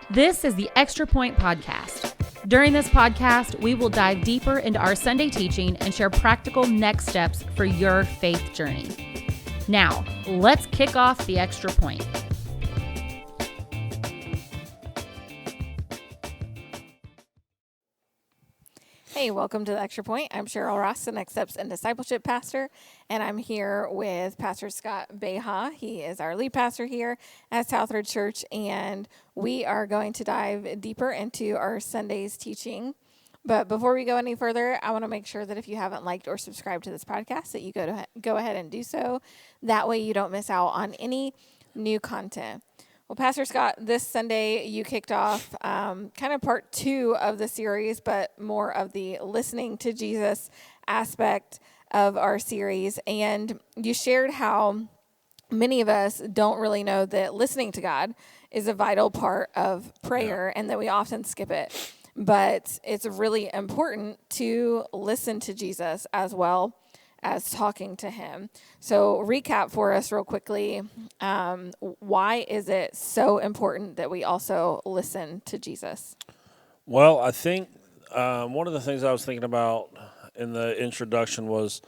This is the Extra Point Podcast. During this podcast, we will dive deeper into our Sunday teaching and share practical next steps for your faith journey. Now, let's kick off the Extra Point. Hey, welcome to the Extra Point. I'm Cheryl Ross, the Next Steps in Discipleship pastor, and I'm here with Pastor Scott Beha. He is our lead pastor here at Southridge Church, and we are going to dive deeper into our Sunday's teaching. But before we go any further, I want to make sure that if you haven't liked or subscribed to this podcast, that you go ahead and do so. That way you don't miss out on any new content. Well, Pastor Scott, this Sunday you kicked off kind of part 2 of the series, but more of the listening to Jesus aspect of our series. And you shared how many of us don't really know that listening to God is a vital part of prayer and that we often skip it. But it's really important to listen to Jesus as well as talking to him. So recap for us real quickly. Why is it so important that we also listen to Jesus? Well, I think one of the things I was thinking about in the introduction was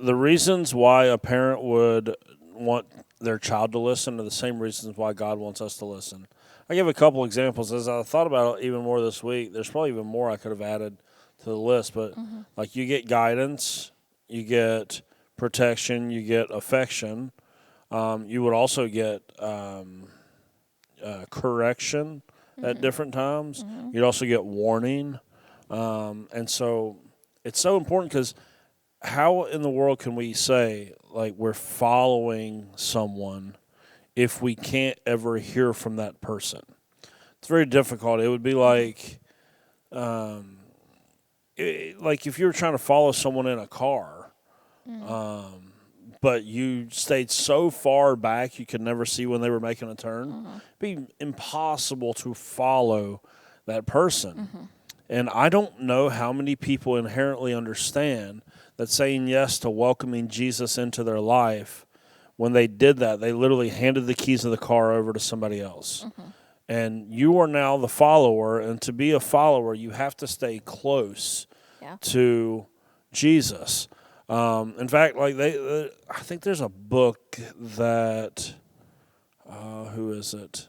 the reasons why a parent would want their child to listen are the same reasons why God wants us to listen. I give a couple examples. As I thought about it even more this week, there's probably even more I could have added to the list, but like you get guidance, you get protection, you get affection. You would also get correction at different times. You'd also get warning. And so it's so important because how in the world can we say, like, we're following someone if we can't ever hear from that person? It's very difficult. It would be like if you were trying to follow someone in a car, but you stayed so far back you could never see when they were making a turn. It'd be impossible to follow that person. And I don't know how many people inherently understand that saying yes to welcoming Jesus into their life, when they did that, they literally handed the keys of the car over to somebody else. And you are now the follower, and to be a follower, you have to stay close to Jesus. In fact, like I think there's a book that, who is it?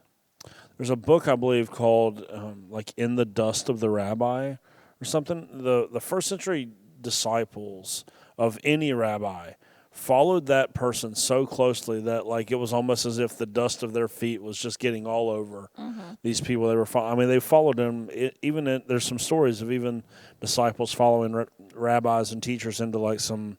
There's a book I believe called like In the Dust of the Rabbi or something. The first century disciples of any rabbi followed that person so closely that like it was almost as if the dust of their feet was just getting all over these people they were following. I mean, they followed them. There's some stories of even disciples following rabbis and teachers into like some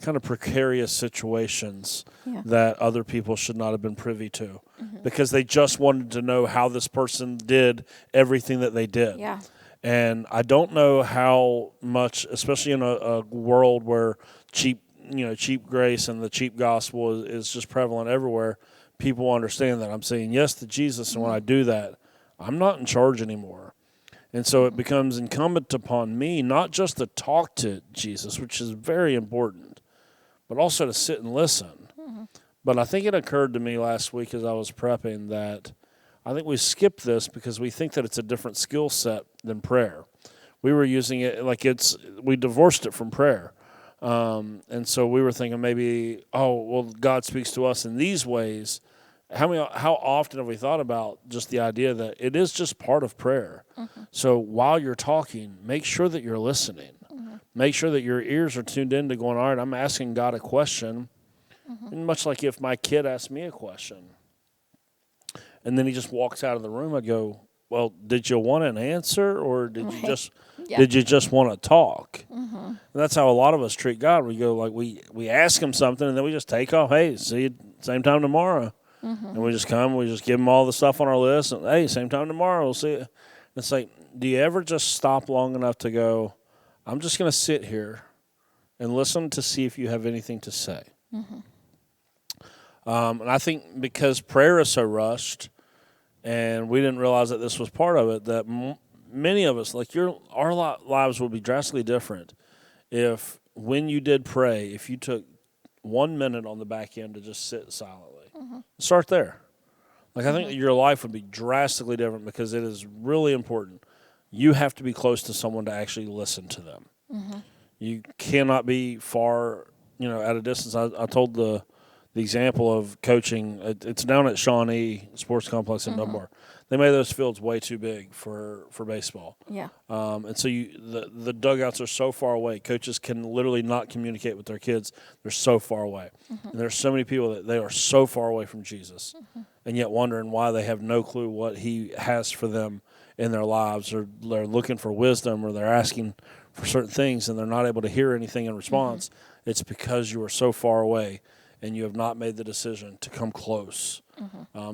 kind of precarious situations that other people should not have been privy to because they just wanted to know how this person did everything that they did. And I don't know how much, especially in a world where cheap grace and the cheap gospel is just prevalent everywhere, people understand that I'm saying yes to Jesus, and when I do that, I'm not in charge anymore. And so it becomes incumbent upon me not just to talk to Jesus, which is very important, but also to sit and listen. But I think it occurred to me last week as I was prepping that I think we skipped this because we think that it's a different skill set than prayer. We were using it like we divorced it from prayer. And so we were thinking maybe, God speaks to us in these ways. How often have we thought about just the idea that it is just part of prayer? So while you're talking, make sure that you're listening. Make sure that your ears are tuned in to going, all right, I'm asking God a question. And much like if my kid asked me a question, and then he just walks out of the room, I'd go, well, did you want an answer or did you just want to talk? And that's how a lot of us treat God. We go like we ask him something and then we just take off. Hey, see you same time tomorrow. And we just come, we just give him all the stuff on our list, and hey, same time tomorrow, we'll see you. It's like, do you ever just stop long enough to go, I'm just going to sit here and listen to see if you have anything to say? And I think because prayer is so rushed, and we didn't realize that this was part of it, that many of us, like our lives would be drastically different if when you did pray, if you took 1 minute on the back end to just sit silently. Start there. Like, I think your life would be drastically different because it is really important. You have to be close to someone to actually listen to them. You cannot be far, at a distance. I told the example of coaching. It's down at Shawnee Sports Complex in Dunbar. They made those fields way too big for baseball. Yeah. And so the dugouts are so far away. Coaches can literally not communicate with their kids. They're so far away. And there's so many people that they are so far away from Jesus, and yet wondering why they have no clue what he has for them in their lives, or they're looking for wisdom, or they're asking for certain things, and they're not able to hear anything in response. It's because you are so far away, and you have not made the decision to come close,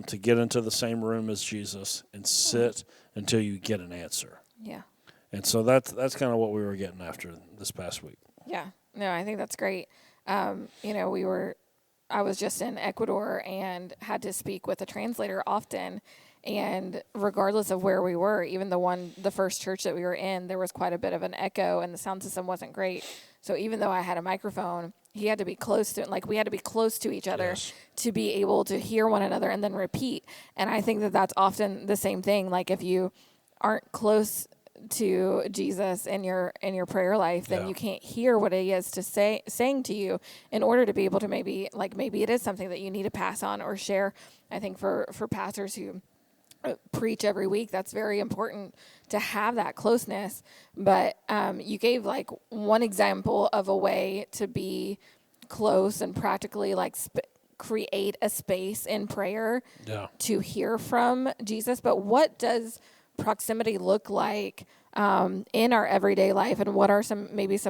to get into the same room as Jesus and sit until you get an answer. Yeah. And so that's kind of what we were getting after this past week. Yeah. No, I think that's great. I was just in Ecuador and had to speak with a translator often. And regardless of where we were, even the first church that we were in, there was quite a bit of an echo and the sound system wasn't great. So even though I had a microphone, he had to be close to it. Like, we had to be close to each other to be able to hear one another and then repeat. And I think that that's often the same thing. Like, if you aren't close to Jesus in your prayer life, then you can't hear what he is saying to you in order to be able to maybe it is something that you need to pass on or share. I think for pastors who preach every week, that's very important to have that closeness. But you gave like one example of a way to be close and practically create a space in prayer to hear from Jesus. But what does proximity look like in our everyday life, and what are some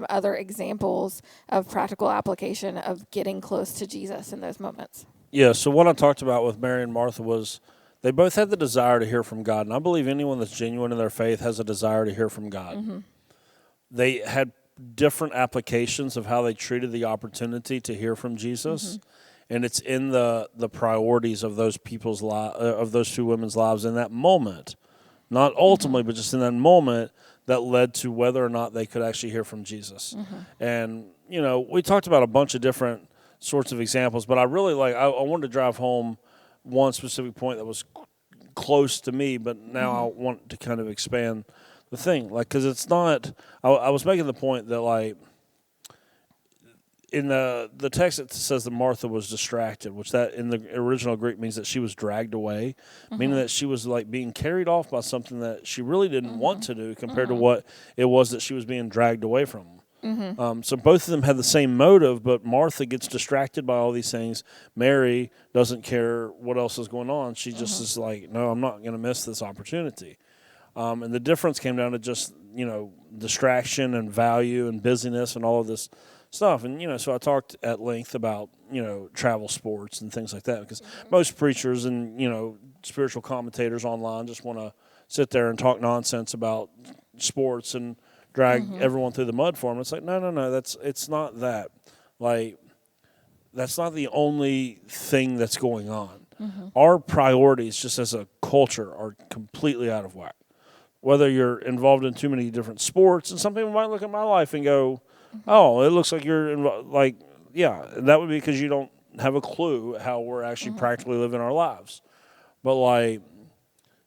other examples of practical application of getting close to Jesus in those moments? Yeah, so what I talked about with Mary and Martha was they both had the desire to hear from God, and I believe anyone that's genuine in their faith has a desire to hear from God. They had different applications of how they treated the opportunity to hear from Jesus, and it's in the priorities of those people's of those two women's lives in that moment. Not ultimately, but just in that moment that led to whether or not they could actually hear from Jesus. And, we talked about a bunch of different sorts of examples, but I really I wanted to drive home one specific point that was close to me, but now I want to kind of expand the thing. Because it's not, I was making the point that, in the text it says that Martha was distracted, which that in the original Greek means that she was dragged away, meaning that she was being carried off by something that she really didn't want to do compared to what it was that she was being dragged away from. So both of them had the same motive, but Martha gets distracted by all these things. Mary doesn't care what else is going on. She just is like, no, I'm not going to miss this opportunity. And the difference came down to just, distraction and value and busyness and all of this stuff. And, so I talked at length about, travel sports and things like that, because most preachers and, spiritual commentators online just want to sit there and talk nonsense about sports and drag everyone through the mud for them. It's like, no, it's not that. That's not the only thing that's going on. Our priorities just as a culture are completely out of whack. Whether you're involved in too many different sports, and some people might look at my life and go, oh, it looks like you're involved. That would be because you don't have a clue how we're actually practically living our lives. But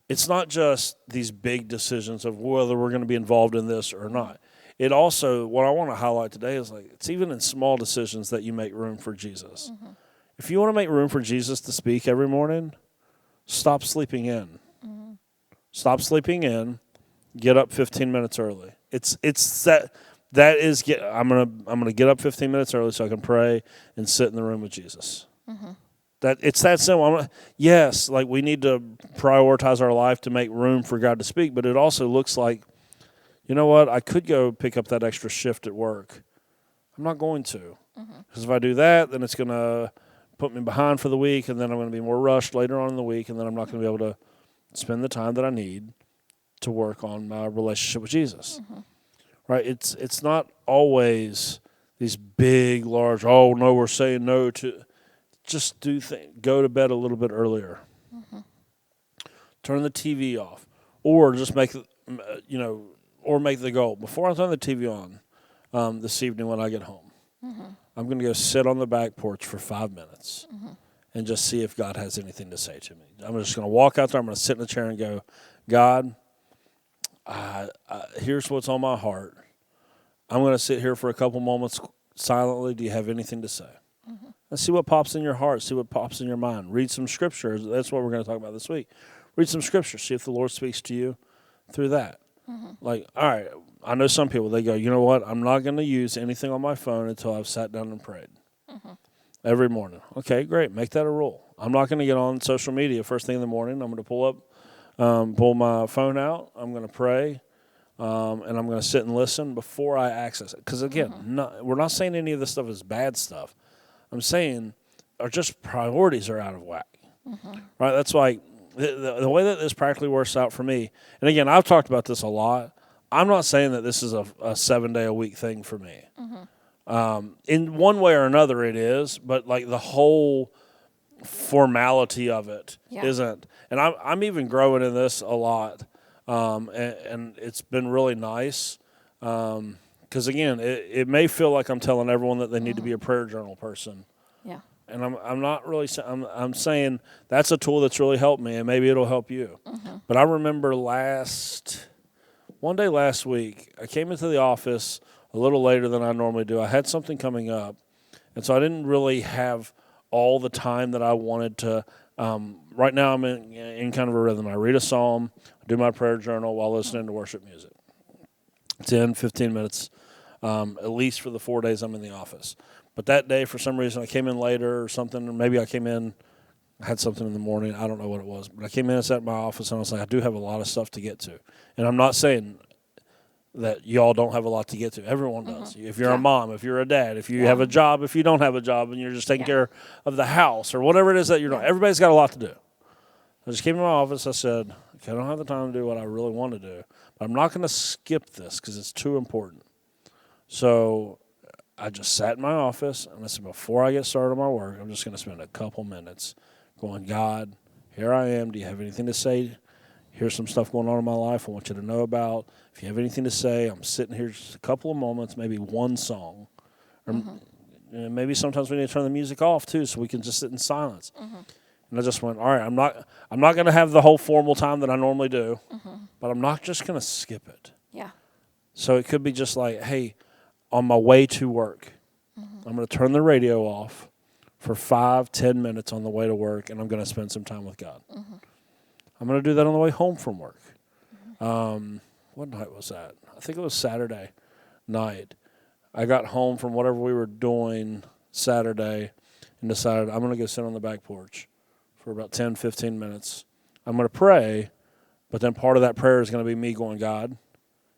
it's not just these big decisions of whether we're going to be involved in this or not. It also, what I want to highlight today is it's even in small decisions that you make room for Jesus. If you want to make room for Jesus to speak every morning, stop sleeping in. Stop sleeping in. Get up 15 minutes early. It's that is I'm gonna get up 15 minutes early so I can pray and sit in the room with Jesus. It's that simple. We need to prioritize our life to make room for God to speak, but it also looks like, you know what? I could go pick up that extra shift at work. I'm not going to, because if I do that, then it's going to put me behind for the week, and then I'm going to be more rushed later on in the week, and then I'm not going to be able to spend the time that I need to work on my relationship with Jesus. Right? It's not always these big, large, oh, no, we're saying no to. Just go to bed a little bit earlier. Turn the TV off, or just make the goal. Before I turn the TV on this evening when I get home, I'm going to go sit on the back porch for 5 minutes, and just see if God has anything to say to me. I'm just going to walk out there. I'm going to sit in a chair and go, God, here's what's on my heart. I'm going to sit here for a couple moments silently. Do you have anything to say? Let's see what pops in your heart. See what pops in your mind. Read some scripture. That's what we're going to talk about this week. Read some scripture. See if the Lord speaks to you through that. Like, all right, I know some people, they go, you know what? I'm not going to use anything on my phone until I've sat down and prayed. Every morning. Okay, great. Make that a rule. I'm not going to get on social media first thing in the morning. I'm going to pull my phone out. I'm going to pray. And I'm going to sit and listen before I access it. Because, again, we're not saying any of this stuff is bad stuff. I'm saying just priorities are out of whack. Right? That's like the way that this practically works out for me. And, again, I've talked about this a lot. I'm not saying that this is a 7-day-a-week thing for me. In one way or another it is, but, like, the whole formality of it isn't. And I'm even growing in this a lot. And it's been really nice because, again, it may feel like I'm telling everyone that they need to be a prayer journal person. Yeah. And I'm not really I'm saying that's a tool that's really helped me, and maybe it'll help you. But I remember one day last week, I came into the office a little later than I normally do. I had something coming up, and so I didn't really have all the time that I wanted to. Right now I'm in kind of a rhythm. I read a psalm, do my prayer journal while listening to worship music. 10, 15 minutes, at least for the 4 days I'm in the office. But that day, for some reason, I came in later or something, or maybe I had something in the morning. I don't know what it was. But I came in and sat in my office, and I was like, I do have a lot of stuff to get to. And I'm not saying that y'all don't have a lot to get to. Everyone does. If you're a mom, if you're a dad, if you have a job, if you don't have a job, and you're just taking care of the house or whatever it is that you're doing, everybody's got a lot to do. I just came to my office. I said, okay, I don't have the time to do what I really want to do, but I'm not going to skip this because it's too important. So I just sat in my office, and I said, before I get started on my work, I'm just going to spend a couple minutes going, God, here I am. Do you have anything to say? Here's some stuff going on in my life I want you to know about. If you have anything to say, I'm sitting here just a couple of moments, maybe one song. Or maybe sometimes we need to turn the music off, too, so we can just sit in silence. And I just went, all right, I'm not going to have the whole formal time that I normally do, but I'm not just going to skip it. Yeah. So it could be just like, hey, on my way to work, I'm going to turn the radio off for 5-10 minutes on the way to work, and I'm going to spend some time with God. I'm going to do that on the way home from work. What night was that? I think it was Saturday night. I got home from whatever we were doing Saturday and decided I'm going to go sit on the back porch for about 10, 15 minutes. I'm going to pray, but then part of that prayer is going to be me going, God,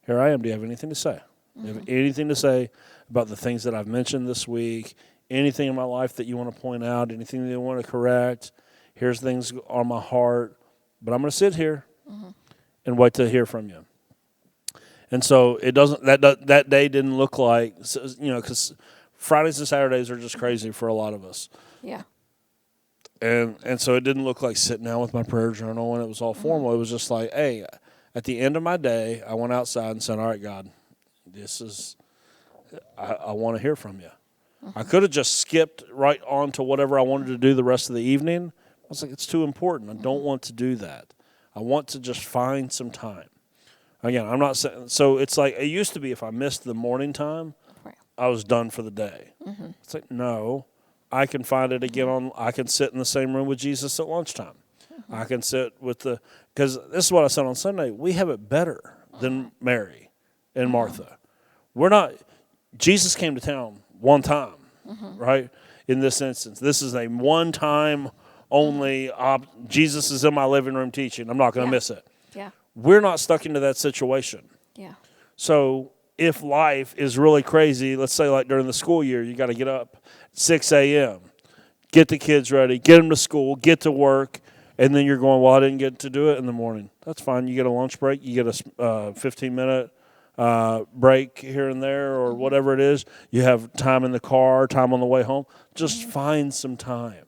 here I am. Do you have anything to say? Do you have anything to say about the things that I've mentioned this week? Anything in my life that you want to point out? Anything that you want to correct? Here's things on my heart. But I'm going to sit here and wait to hear from you. And so it doesn't. That day didn't look like, because Fridays and Saturdays are just crazy for a lot of us. Yeah. And so it didn't look like sitting down with my prayer journal and it was all formal. It was just like, hey, at the end of my day, I went outside and said, all right, God, I want to hear from you. I could have just skipped right on to whatever I wanted to do the rest of the evening. I was like, it's too important. I don't want to do that. I want to just find some time. Again, I'm not saying, so it's like, it used to be if I missed the morning time, I was done for the day. It's like, no, I can find it again I can sit in the same room with Jesus at lunchtime. I can sit because this is what I said on Sunday, we have it better than Mary and Martha. Jesus came to town one time, right? In this instance, this is a one-time only, Jesus is in my living room teaching. I'm not going to miss it. Yeah. We're not stuck into that situation. Yeah. So if life is really crazy, let's say like during the school year, you got to get up at 6 a.m., get the kids ready, get them to school, get to work, and then you're going, well, I didn't get to do it in the morning. That's fine. You get a lunch break. You get a 15-minute break here and there or whatever it is. You have time in the car, time on the way home. Just find some time.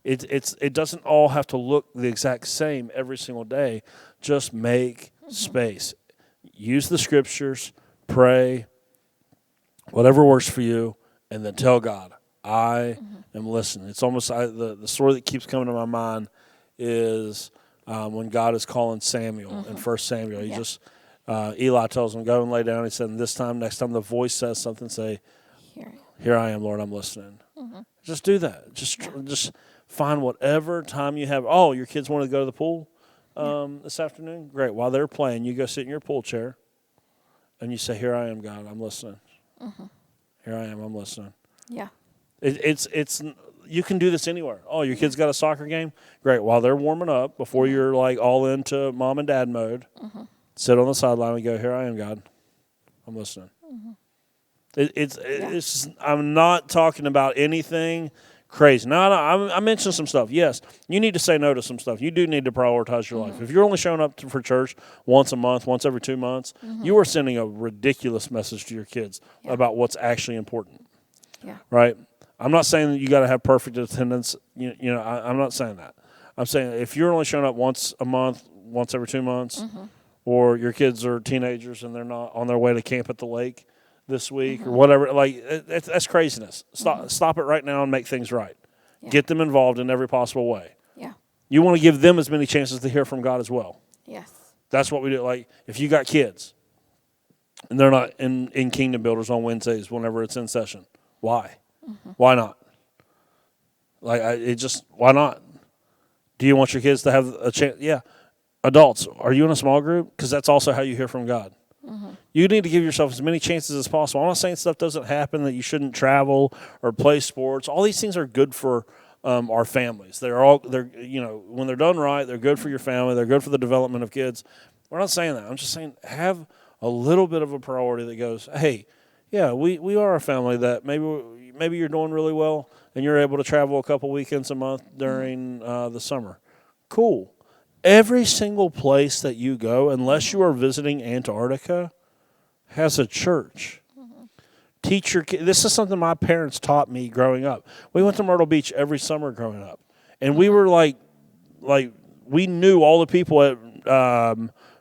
It doesn't all have to look the exact same every single day. Just make space. Use the scriptures, pray, whatever works for you, and then tell God, I am listening. It's almost the story that keeps coming to my mind is when God is calling Samuel in 1 Samuel. He just Eli tells him, go and lay down. He said, and next time the voice says something, say, here I am, Lord, I'm listening. Just do that. Just find whatever time you have. Oh, your kids wanted to go to the pool this afternoon? Great. While they're playing, you go sit in your pool chair and you say, here I am, God, I'm listening. Here I am, I'm listening. Yeah. It's you can do this anywhere. Oh, your kid's got a soccer game? Great. While they're warming up, before you're like all into mom and dad mode, sit on the sideline and go, here I am, God, I'm listening. It's I'm not talking about anything crazy. Now, I mentioned some stuff. Yes, you need to say no to some stuff. You do need to prioritize your life. If you're only showing up for church once a month, once every 2 months, you are sending a ridiculous message to your kids about what's actually important. Yeah. Right? I'm not saying that you got to have perfect attendance. I'm not saying that. I'm saying if you're only showing up once a month, once every 2 months, or your kids are teenagers and they're not on their way to camp at the lake this week or whatever, that's craziness. Stop it right now and make things right. Yeah. Get them involved in every possible way. Yeah. You want to give them as many chances to hear from God as well. Yes. That's what we do. Like, if you got kids and they're not in Kingdom Builders on Wednesdays whenever it's in session, why? Why not? Why not? Do you want your kids to have a chance? Yeah. Adults, are you in a small group? Because that's also how you hear from God. You need to give yourself as many chances as possible. I'm not saying stuff doesn't happen, that you shouldn't travel or play sports. All these things are good for our families. They're when they're done right, they're good for your family. They're good for the development of kids. We're not saying that. I'm just saying have a little bit of a priority that goes, hey, yeah, we are a family that maybe you're doing really well and you're able to travel a couple weekends a month during the summer. Cool. Every single place that you go, unless you are visiting Antarctica, has a church. Teach your kids. This is something my parents taught me growing up. We went to Myrtle Beach every summer growing up. And we were like we knew all the people at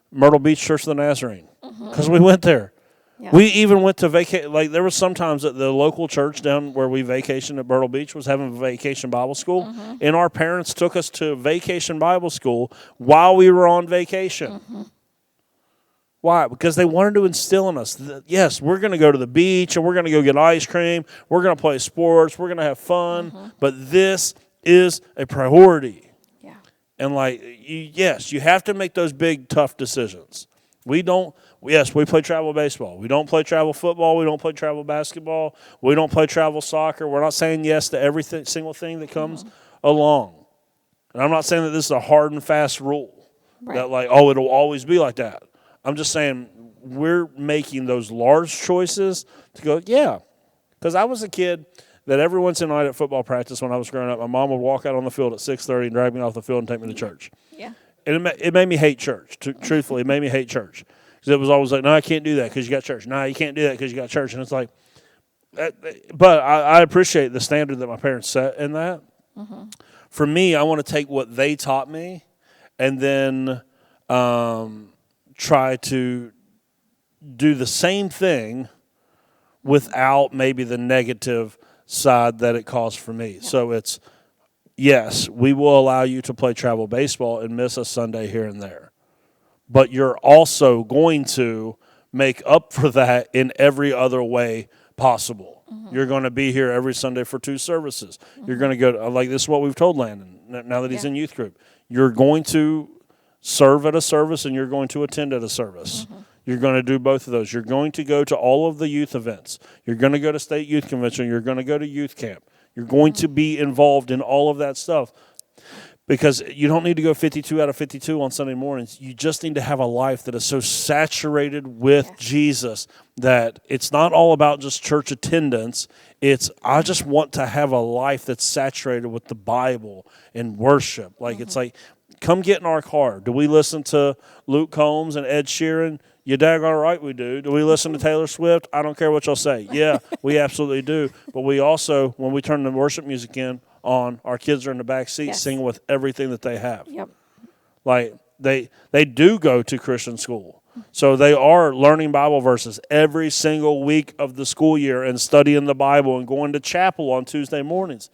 Myrtle Beach Church of the Nazarene because we went there. Yeah. We even went to there was sometimes at the local church down where we vacationed at Myrtle Beach was having a vacation Bible school. And our parents took us to vacation Bible school while we were on vacation. Why? Because they wanted to instill in us that, yes, we're going to go to the beach and we're going to go get ice cream. We're going to play sports. We're going to have fun. But this is a priority. Yeah. And you have to make those big, tough decisions. We play travel baseball. We don't play travel football. We don't play travel basketball. We don't play travel soccer. We're not saying yes to every single thing that comes along. And I'm not saying that this is a hard and fast rule that it'll always be like that. I'm just saying we're making those large choices to go, yeah. Because I was a kid that every Wednesday night at football practice when I was growing up, my mom would walk out on the field at 6:30 and drag me off the field and take me to church. Yeah. And it made me hate church. Truthfully, it made me hate church. Because it was always like, no, I can't do that because you got church. No, you can't do that because you got church. And it's like, but I appreciate the standard that my parents set in that. For me, I want to take what they taught me and then try to do the same thing without maybe the negative side that it caused for me. Yeah. So it's, yes, we will allow you to play travel baseball and miss a Sunday here and there. But you're also going to make up for that in every other way possible. You're going to be here every Sunday for 2 services. You're going to go to, this is what we've told Landon now that he's in youth group. You're going to serve at a service and you're going to attend at a service. You're going to do both of those. You're going to go to all of the youth events. You're going to go to state youth convention. You're going to go to youth camp. You're going to be involved in all of that stuff because you don't need to go 52 out of 52 on Sunday mornings. You just need to have a life that is so saturated with Jesus that it's not all about just church attendance. It's I just want to have a life that's saturated with the Bible and worship. It's like, come get in our car. Do we listen to Luke Combs and Ed Sheeran? You daggone right we do. Do we listen to Taylor Swift? I don't care what y'all say. Yeah, we absolutely do. But we also, when we turn the worship music on, our kids are in the back seat singing with everything that they have. Yep. They do go to Christian school. So they are learning Bible verses every single week of the school year and studying the Bible and going to chapel on Tuesday mornings.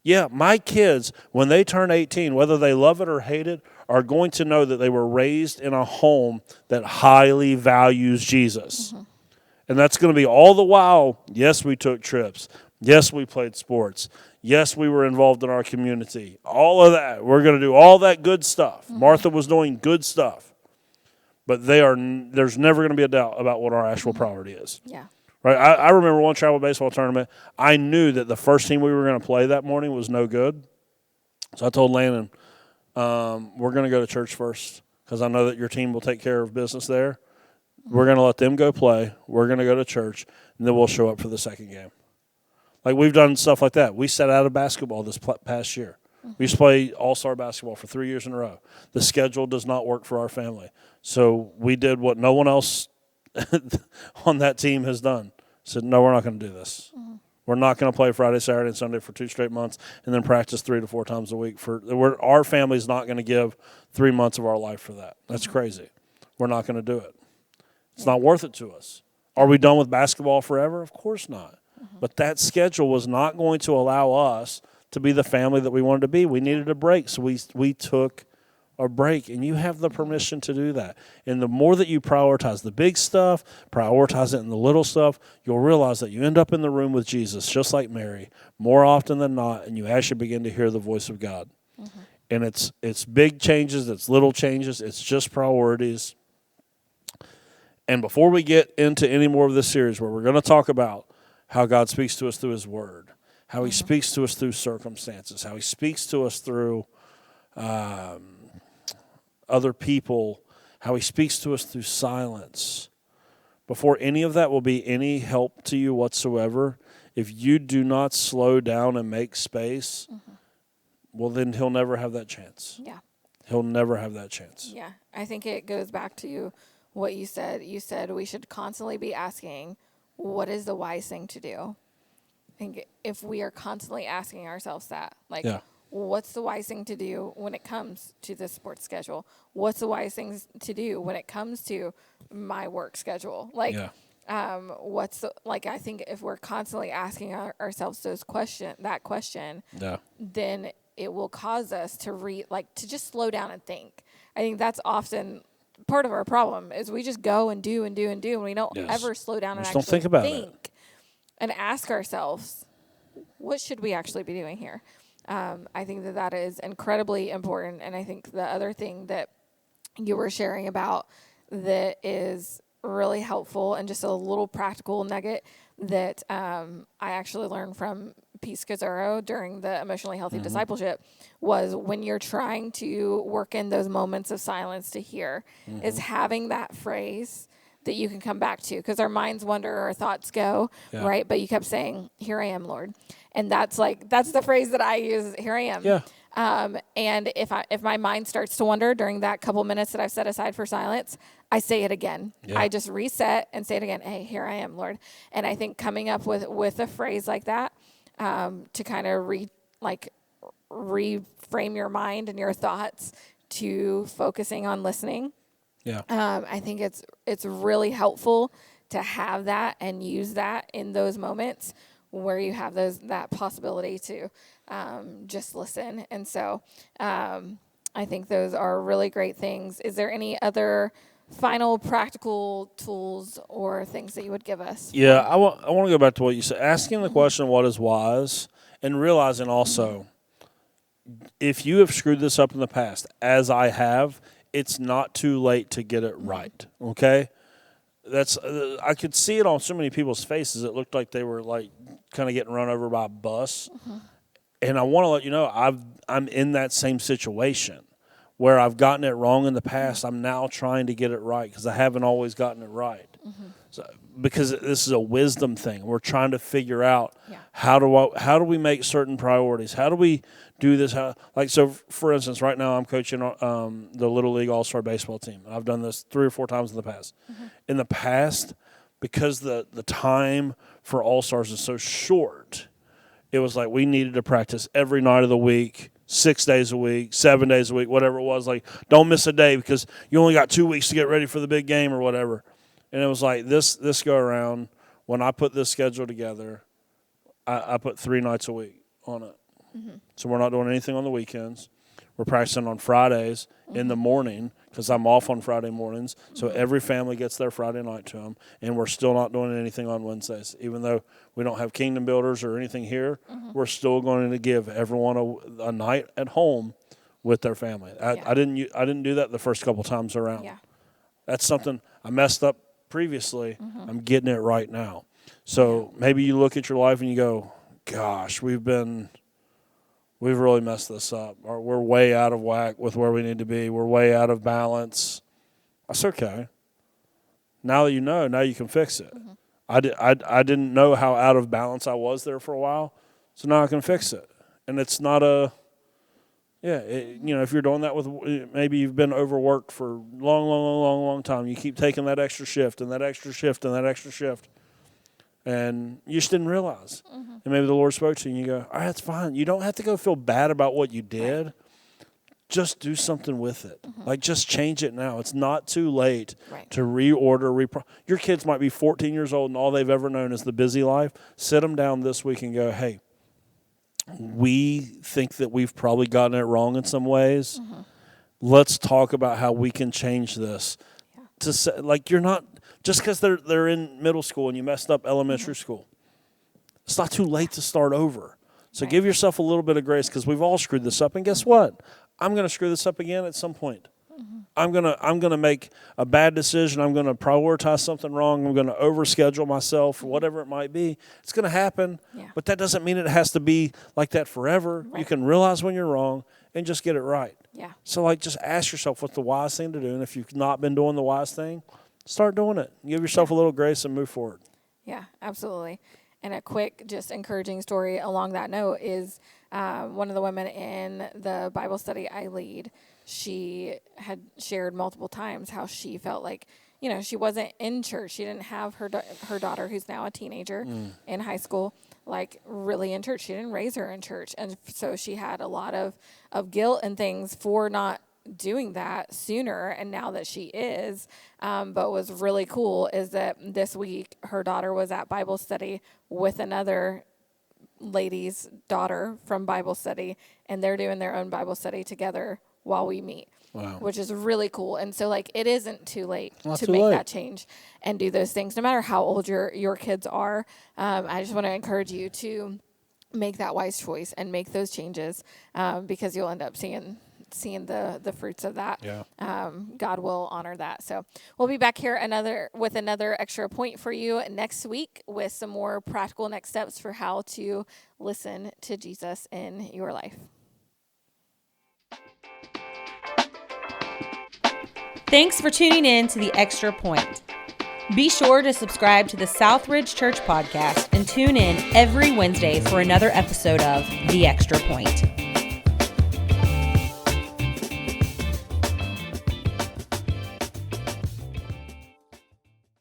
Yeah, my kids, when they turn 18, whether they love it or hate it, are going to know that they were raised in a home that highly values Jesus. And that's going to be all the while, yes, we took trips. Yes, we played sports. Yes, we were involved in our community. All of that. We're going to do all that good stuff. Martha was doing good stuff. But there's never going to be a doubt about what our actual priority is. Yeah. Right? I remember one travel baseball tournament. I knew that the first team we were going to play that morning was no good. So I told Landon, we're going to go to church first because I know that your team will take care of business there. We're going to let them go play. We're going to go to church, and then we'll show up for the second game. Like, we've done stuff like that. We sat out of basketball this past year. We used to play all-star basketball for 3 years in a row. The schedule does not work for our family. So we did what no one else on that team has done. Said, no, we're not going to do this. We're not going to play Friday, Saturday, and Sunday for 2 straight months and then practice 3 to 4 times a week. Our family's not going to give 3 months of our life for that. That's crazy. We're not going to do it. It's not worth it to us. Are we done with basketball forever? Of course not. But that schedule was not going to allow us to be the family that we wanted to be. We needed a break, so we took a break, and you have the permission to do that. And the more that you prioritize the big stuff, prioritize it in the little stuff, you'll realize that you end up in the room with Jesus, just like Mary, more often than not, and you actually begin to hear the voice of God. And it's big changes, it's little changes, it's just priorities. And before we get into any more of this series where we're going to talk about how God speaks to us through his word, how he speaks to us through circumstances, how he speaks to us through other people, how he speaks to us through silence. Before any of that will be any help to you whatsoever, if you do not slow down and make space, well, then he'll never have that chance. Yeah. He'll never have that chance. Yeah. I think it goes back to what you said. You said we should constantly be asking, what is the wise thing to do? I think if we are constantly asking ourselves that, like, what's the wise thing to do when it comes to the sports schedule? What's the wise thing to do when it comes to my work schedule? Like, I think if we're constantly asking ourselves that question, then it will cause us to just slow down and think. I think that's often part of our problem is we just go and do and do and do, and we don't ever slow down and actually don't think about it. And ask ourselves, what should we actually be doing here? I think that is incredibly important, and I think the other thing that you were sharing about that is really helpful and just a little practical nugget that I actually learned from Pete Scazzaro during the Emotionally Healthy Discipleship was when you're trying to work in those moments of silence to hear is having that phrase that you can come back to, because our minds wander, our thoughts go, right? But you kept saying, here I am, Lord. And that's the phrase that I use, here I am. Yeah. And if my mind starts to wander during that couple minutes that I've set aside for silence, I say it again. Yeah. I just reset and say it again. Hey, here I am, Lord. And I think coming up with a phrase like that, to kind of reframe your mind and your thoughts to focusing on listening. Yeah. I think it's really helpful to have that and use that in those moments where you have that possibility to just listen. And so I think those are really great things. Is there any other final practical tools or things that you would give us? Yeah, I want to go back to what you said. Asking the question, what is wise, and realizing also, if you have screwed this up in the past, as I have, it's not too late to get it right, okay? That's I could see it on so many people's faces. It looked like they were like kind of getting run over by a bus. And I want to let you know I'm in that same situation where I've gotten it wrong in the past. I'm now trying to get it right because I haven't always gotten it right. So, because this is a wisdom thing. We're trying to figure out how do we make certain priorities? How do we do this? So for instance, right now I'm coaching the Little League All-Star Baseball team. I've done this 3 or 4 times in the past. In the past, because the time for All-Stars is so short, it was like we needed to practice every night of the week 6 days a week, 7 days a week, whatever it was. Like, don't miss a day because you only got 2 weeks to get ready for the big game or whatever. And it was like this go around, when I put this schedule together, I put 3 nights a week on it. Mm-hmm. So we're not doing anything on the weekends. We're practicing on Fridays in the morning because I'm off on Friday mornings. So every family gets their Friday night to them. And we're still not doing anything on Wednesdays. Even though we don't have kingdom builders or anything here, we're still going to give everyone a night at home with their family. I didn't do that the first couple times around. Yeah. That's something I messed up previously. I'm getting it right now. So maybe you look at your life and you go, gosh, we've really messed this up. Or we're way out of whack with where we need to be. We're way out of balance. That's okay. Now that you know, now you can fix it. I didn't know how out of balance I was there for a while, so now I can fix it. And it's not if you're doing that with, maybe you've been overworked for a long time. You keep taking that extra shift and that extra shift and that extra shift. And you just didn't realize. And maybe the Lord spoke to you and you go, all right, it's fine. You don't have to go feel bad about what you did. Right. Just do something with it. Like, just change it now. It's not too late to reorder. Your kids might be 14 years old and all they've ever known is the busy life. Sit them down this week and go, hey, we think that we've probably gotten it wrong in some ways. Let's talk about how we can change this. Yeah. To say, like, you're not... Just because they're in middle school and you messed up elementary school, it's not too late to start over. So give yourself a little bit of grace because we've all screwed this up. And guess what? I'm going to screw this up again at some point. I'm gonna make a bad decision. I'm going to prioritize something wrong. I'm going to overschedule myself or whatever it might be. It's going to happen, but that doesn't mean it has to be like that forever. Right. You can realize when you're wrong and just get it right. Yeah. So, like, just ask yourself what's the wise thing to do. And if you've not been doing the wise thing, start doing it. Give yourself a little grace and move forward. Yeah, absolutely. And a quick, just encouraging story along that note is one of the women in the Bible study I lead. She had shared multiple times how she felt like, she wasn't in church. She didn't have her daughter, who's now a teenager in high school, like, really in church. She didn't raise her in church. And so she had a lot of guilt and things for not doing that sooner, and now that she is, but what was really cool is that this week her daughter was at Bible study with another lady's daughter from Bible study, and they're doing their own Bible study together while we meet. Wow. Which is really cool. And so, like, it isn't too late to make that change and do those things, no matter how old your kids are. I just want to encourage you to make that wise choice and make those changes, because you'll end up seeing the fruits of that. Yeah. God will honor that. So we'll be back here with another extra point for you next week with some more practical next steps for how to listen to Jesus in your life. Thanks for tuning in to The Extra Point. Be sure to subscribe to the Southridge Church podcast and tune in every Wednesday for another episode of The Extra Point.